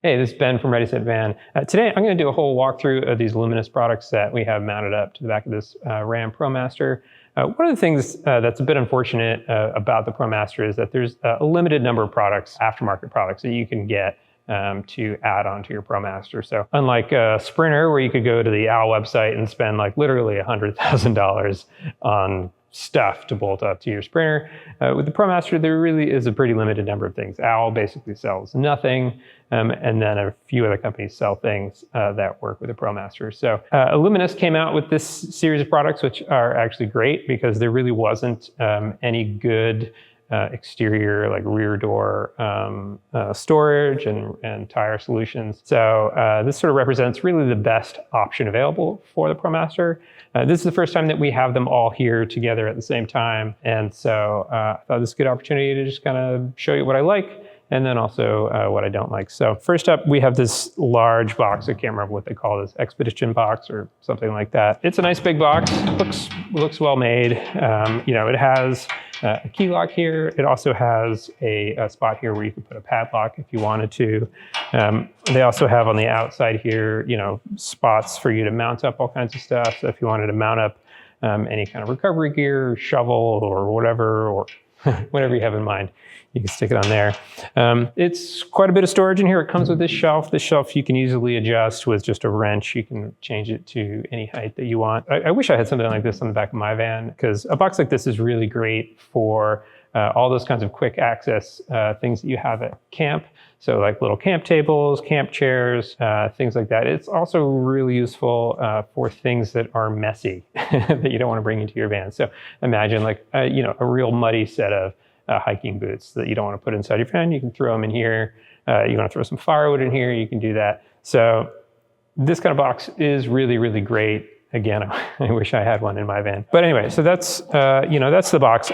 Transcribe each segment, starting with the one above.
Hey, this is Ben from Ready.Set.Van. Today I'm going to do a whole walkthrough of these Luminous products that we have mounted up to the back of this Ram Promaster. One of the things that's a bit unfortunate about the Promaster is that there's a limited number of products, aftermarket products, that you can get to add onto your Promaster. So unlike a Sprinter, where you could go to the AL website and spend like literally $100,000 on stuff to bolt up to your Sprinter, with the Promaster there really is a pretty limited number of things. AL basically sells nothing, and then a few other companies sell things that work with the Promaster. So ALUMINESS came out with this series of products, which are actually great because there really wasn't any good exterior, like rear door storage and tire solutions. So this sort of represents really the best option available for the Promaster. This is the first time that we have them all here together at the same time. And so I thought this was a good opportunity to just kind of show you what I like and then also what I don't like. So first up, we have this large box. I can't remember what they call this, Expedition box or something like that. It's a nice big box, looks well made. You know, it has a key lock here. It also has a spot here where you can put a padlock if you wanted to. They also have on the outside here, you know, spots for you to mount up all kinds of stuff. So if you wanted to mount up any kind of recovery gear, shovel or whatever, or whatever you have in mind, you can stick it on there. It's quite a bit of storage in here. It comes with this shelf. This shelf you can easily adjust with just a wrench. You can change it to any height that you want. I wish I had something like this on the back of my van, because a box like this is really great for all those kinds of quick access things that you have at camp. So like little camp tables, camp chairs, things like that. It's also really useful for things that are messy that you don't want to bring into your van. So imagine like, you know, a real muddy set of hiking boots that you don't want to put inside your van. You can throw them in here. You want to throw some firewood in here, you can do that. So this kind of box is really, really great. Again, I wish I had one in my van. But anyway, so that's, you know, that's the box.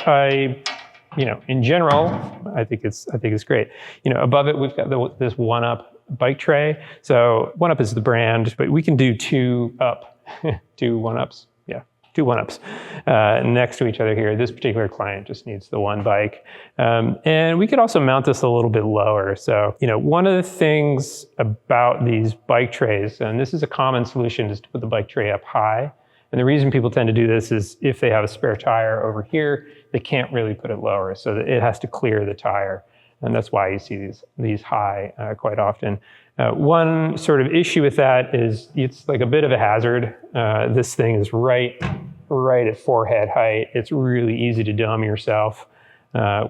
You know, in general, I think it's great. You know, above it, we've got this 1UP bike tray. So 1UP is the brand, but we can do two 1UPs. Yeah, two 1UPs next to each other here. This particular client just needs the one bike. And we could also mount this a little bit lower. So, you know, one of the things about these bike trays, and this is a common solution, is to put the bike tray up high. And the reason people tend to do this is if they have a spare tire over here, they can't really put it lower, so that it has to clear the tire. And that's why you see these high quite often. One sort of issue with that is it's like a bit of a hazard. This thing is right at forehead height. It's really easy to dome yourself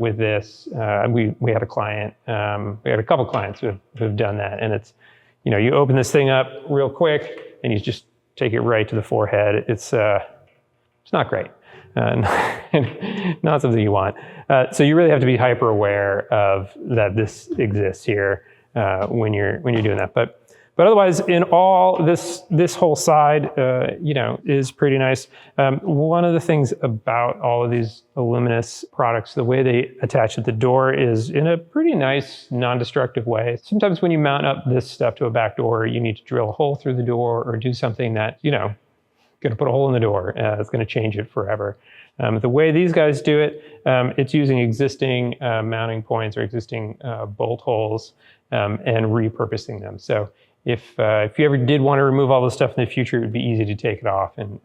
with this. We had a client, we had a couple clients who have done that, and it's, you know, you open this thing up real quick and you just take it right to the forehead. It's not great. Not something you want. So you really have to be hyper aware of that this exists here when you're doing that. But otherwise, in all, this whole side, you know, is pretty nice. One of the things about all of these ALUMINESS products, the way they attach at the door is in a pretty nice, non-destructive way. Sometimes when you mount up this stuff to a back door, you need to drill a hole through the door or do something that, you know, going to put a hole in the door. It's going to change it forever. The way these guys do it, it's using existing mounting points or existing bolt holes and repurposing them. So if you ever did want to remove all this stuff in the future, it would be easy to take it off and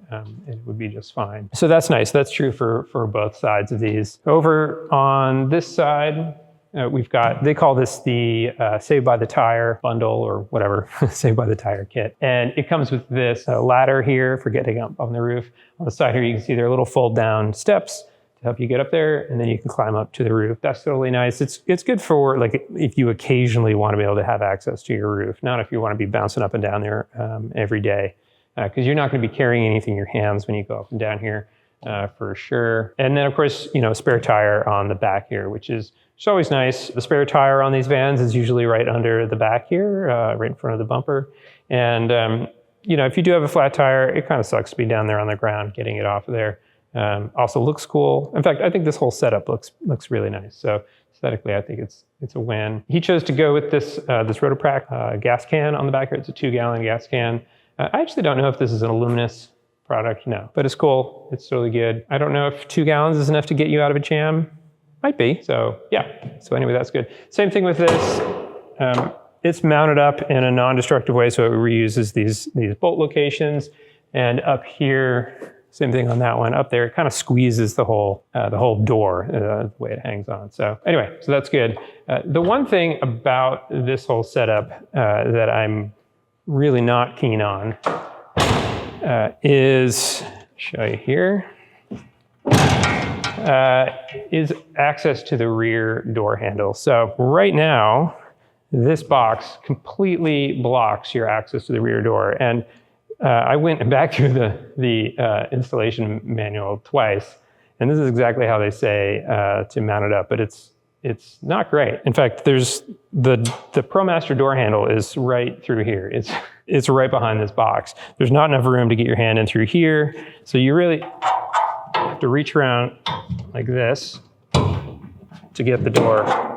it would be just fine. So that's nice. That's true for both sides of these. Over on this side, we've got, they call this the Save by the Tire bundle or whatever, Save by the Tire kit. And it comes with this ladder here for getting up on the roof. On the side here, you can see there are little fold down steps to help you get up there, and then you can climb up to the roof. That's totally nice. It's good for like if you occasionally want to be able to have access to your roof, not if you want to be bouncing up and down there every day, because you're not going to be carrying anything in your hands when you go up and down here for sure. And then of course, you know, spare tire on the back here, which is always nice. The spare tire on these vans is usually right under the back here, right in front of the bumper. And you know, if you do have a flat tire, it kind of sucks to be down there on the ground getting it off of there. Also looks cool. In fact, I think this whole setup looks really nice. So aesthetically, I think it's a win. He chose to go with this Rotoprac gas can on the back here. It's a 2-gallon gas can. I actually don't know if this is an ALUMINESS product, no, but it's cool. It's really good. I don't know if 2 gallons is enough to get you out of a jam. Might be. So yeah. So anyway, that's good. Same thing with this. it's mounted up in a non-destructive way, so it reuses these bolt locations. And up here, same thing on that one. Up there, it kind of squeezes the whole door, the way it hangs on. So anyway, so that's good. The one thing about this whole setup that I'm really not keen on is, show you here, is access to the rear door handle. So right now, this box completely blocks your access to the rear door. And I went back through the installation manual twice, and this is exactly how they say to mount it up, but it's not great. In fact, there's the ProMaster door handle is right through here. It's right behind this box. There's not enough room to get your hand in through here, so you really have to reach around like this to get the door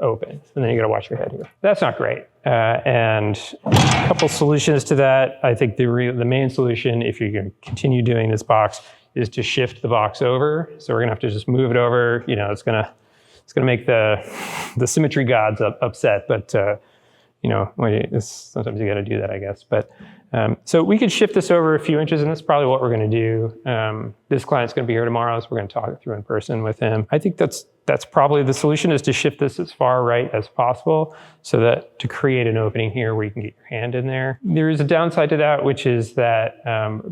open. And then you gotta watch your head here. That's not great. And a couple solutions to that. I think the main solution, if you're gonna continue doing this box, is to shift the box over. So we're gonna have to just move it over. You know, it's gonna make the symmetry gods upset, but you know, sometimes you gotta do that, I guess. But so we could shift this over a few inches, and that's probably what we're gonna do. This client's gonna be here tomorrow, so we're gonna talk it through in person with him. I think that's probably the solution, is to shift this as far right as possible, so that to create an opening here where you can get your hand in there. There is a downside to that, which is that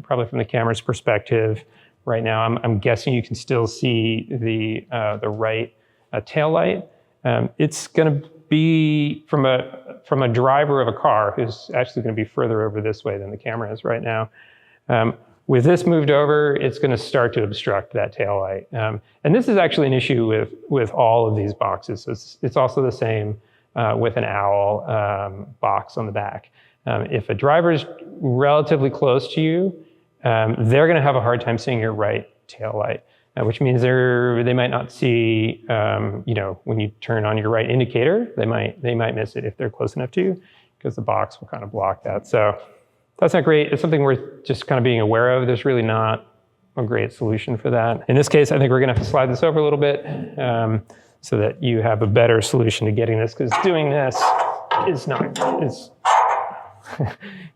probably from the camera's perspective, right now, I'm guessing you can still see the right tail light. It's gonna be from a driver of a car who's actually going to be further over this way than the camera is right now. With this moved over, it's going to start to obstruct that tail light. And this is actually an issue with all of these boxes. It's also the same with an OWL box on the back. If a driver's relatively close to you, they're going to have a hard time seeing your right tail light. Which means they might not see, you know, when you turn on your right indicator, they might miss it if they're close enough to you, because the box will kind of block that. So that's not great. It's something worth just kind of being aware of. There's really not a great solution for that. In this case, I think we're gonna have to slide this over a little bit so that you have a better solution to getting this, because doing this is not,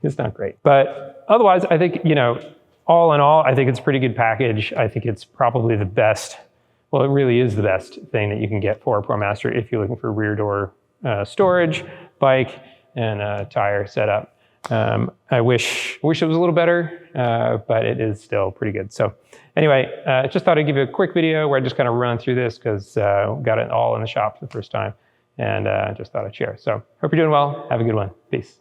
it's not great. But otherwise, I think, you know, all in all, I think it's a pretty good package. I think it's probably the best, well, it really is the best thing that you can get for a ProMaster if you're looking for rear door storage, bike, and tire setup. I wish it was a little better, but it is still pretty good. So anyway, just thought I'd give you a quick video where I just kind of run through this, because got it all in the shop for the first time, and just thought I'd share. So hope you're doing well. Have a good one. Peace.